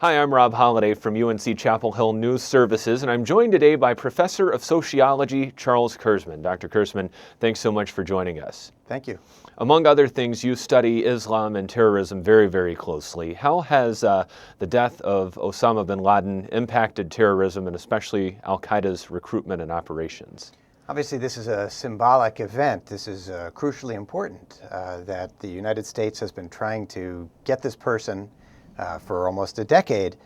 Hi, I'm Rob Holliday from UNC-Chapel Hill News Services, and I'm joined today by Professor of Sociology Charles Kurzman. Dr. Kurzman, thanks so much for joining us. Thank you. Among other things, you study Islam and terrorism very, very closely. How has the death of Osama Bin Laden impacted terrorism and especially Al-Qaeda's recruitment and operations? Obviously, this is a symbolic event. This is crucially important that the United States has been trying to get this person for almost a decade,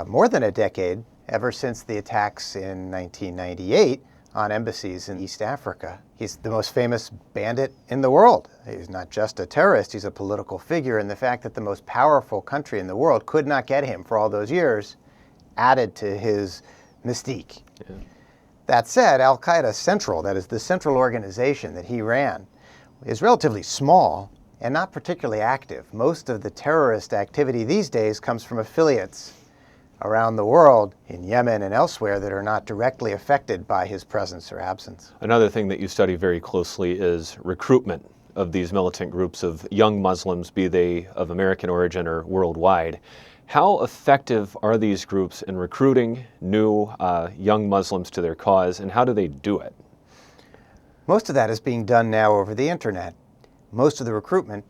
more than a decade, ever since the attacks in 1998 on embassies in East Africa. He's the most famous bandit in the world. He's not just a terrorist, he's a political figure, and the fact that the most powerful country in the world could not get him for all those years added to his mystique. Yeah. That said, Al-Qaeda Central, that is the central organization that he ran, is relatively small and not particularly active. Most of the terrorist activity these days comes from affiliates around the world, in Yemen and elsewhere, that are not directly affected by his presence or absence. Another thing that you study very closely is recruitment of these militant groups of young Muslims, be they of American origin or worldwide. How effective are these groups in recruiting new young Muslims to their cause, and how do they do it? Most of that is being done now over the internet. Most of the recruitment,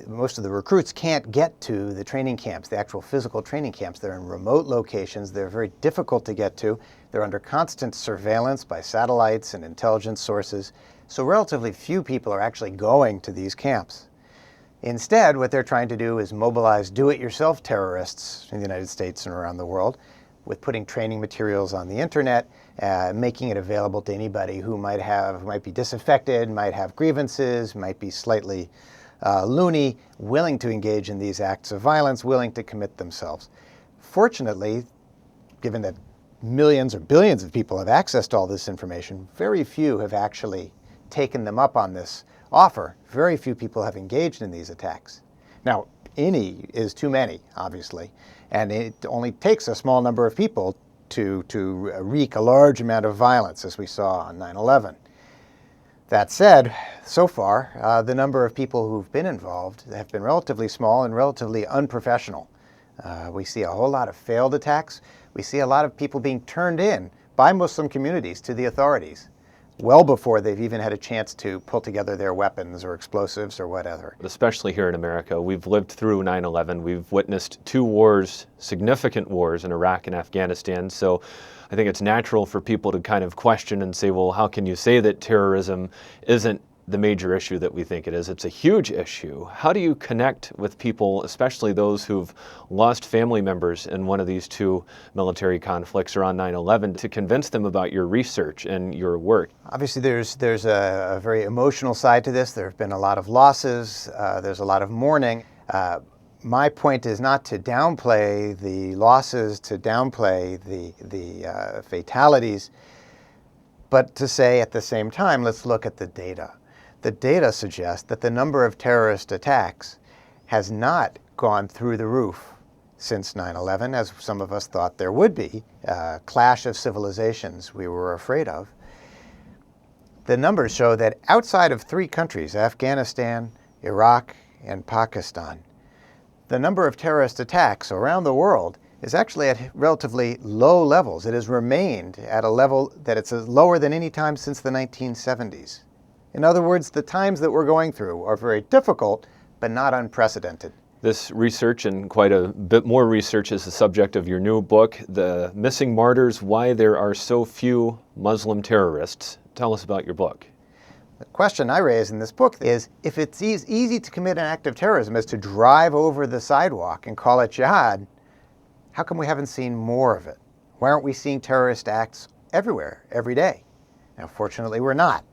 most of the recruits can't get to the training camps, the actual physical training camps. They're in remote locations. They're very difficult to get to. They're under constant surveillance by satellites and intelligence sources. So relatively few people are actually going to these camps. Instead, what they're trying to do is mobilize do-it-yourself terrorists in the United States and around the world with putting training materials on the internet, making it available to anybody who might be disaffected, might have grievances, might be slightly loony, willing to engage in these acts of violence, willing to commit themselves. Fortunately, given that millions or billions of people have access to all this information, very few have actually taken them up on this offer. Very few people have engaged in these attacks. Now, any is too many, obviously, and it only takes a small number of people to wreak a large amount of violence, as we saw on 9/11. That said, so far, the number of people who've been involved have been relatively small and relatively unprofessional. We see a whole lot of failed attacks. We see a lot of people being turned in by Muslim communities to the authorities, well before they've even had a chance to pull together their weapons or explosives or whatever. Especially here in America, we've lived through 9/11. We've witnessed two wars, significant wars in Iraq and Afghanistan. So I think it's natural for people to kind of question and say, well, how can you say that terrorism isn't the major issue that we think it is? It's a huge issue. How do you connect with people, especially those who've lost family members in one of these two military conflicts or on 9/11, to convince them about your research and your work? Obviously, there's a very emotional side to this. There have been a lot of losses. There's a lot of mourning. My point is not to downplay the losses, to downplay the fatalities, but to say at the same time, let's look at the data. The data suggests that the number of terrorist attacks has not gone through the roof since 9/11, as some of us thought there would be, a clash of civilizations we were afraid of. The numbers show that outside of three countries, Afghanistan, Iraq, and Pakistan, the number of terrorist attacks around the world is actually at relatively low levels. It has remained at a level that it's lower than any time since the 1970s. In other words, the times that we're going through are very difficult, but not unprecedented. This research and quite a bit more research is the subject of your new book, The Missing Martyrs: Why There Are So Few Muslim Terrorists. Tell us about your book. The question I raise in this book is, if it's easy to commit an act of terrorism as to drive over the sidewalk and call it jihad, how come we haven't seen more of it? Why aren't we seeing terrorist acts everywhere, every day? Now, fortunately, we're not.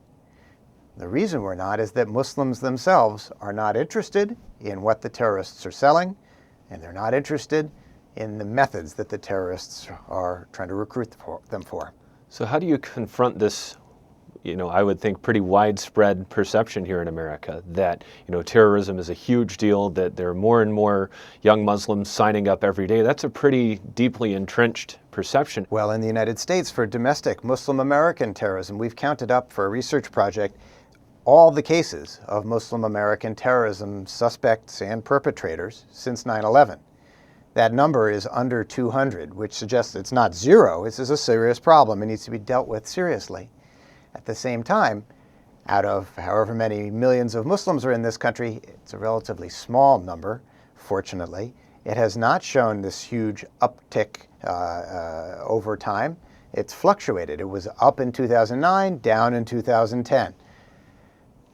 The reason we're not is that Muslims themselves are not interested in what the terrorists are selling, and they're not interested in the methods that the terrorists are trying to recruit them for. So how do you confront this, I would think pretty widespread perception here in America that, terrorism is a huge deal, that there are more and more young Muslims signing up every day? That's a pretty deeply entrenched perception. Well, in the United States, for domestic Muslim American terrorism, we've counted up for a research project all the cases of Muslim American terrorism suspects and perpetrators since 9/11. that number is under 200, which suggests it's not zero. This is a serious problem. It needs to be dealt with seriously. At the same time, out of however many millions of Muslims are in this country, it's a relatively small number, fortunately. It has not shown this huge uptick over time. It's fluctuated. It was up in 2009, down in 2010.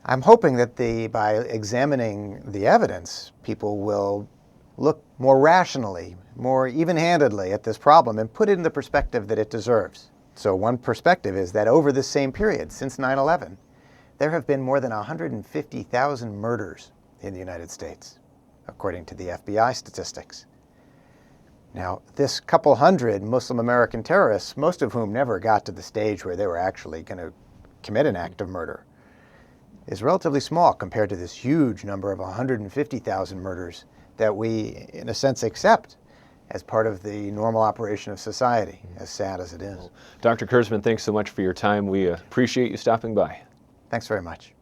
I'm hoping that by examining the evidence, people will look more rationally, more even-handedly at this problem and put it in the perspective that it deserves. So one perspective is that over this same period, since 9/11, there have been more than 150,000 murders in the United States, according to the FBI statistics. Now, this couple hundred Muslim American terrorists, most of whom never got to the stage where they were actually going to commit an act of murder, is relatively small compared to this huge number of 150,000 murders that we, in a sense, accept as part of the normal operation of society, as sad as it is. Dr. Kurzman, thanks so much for your time. We appreciate you stopping by. Thanks very much.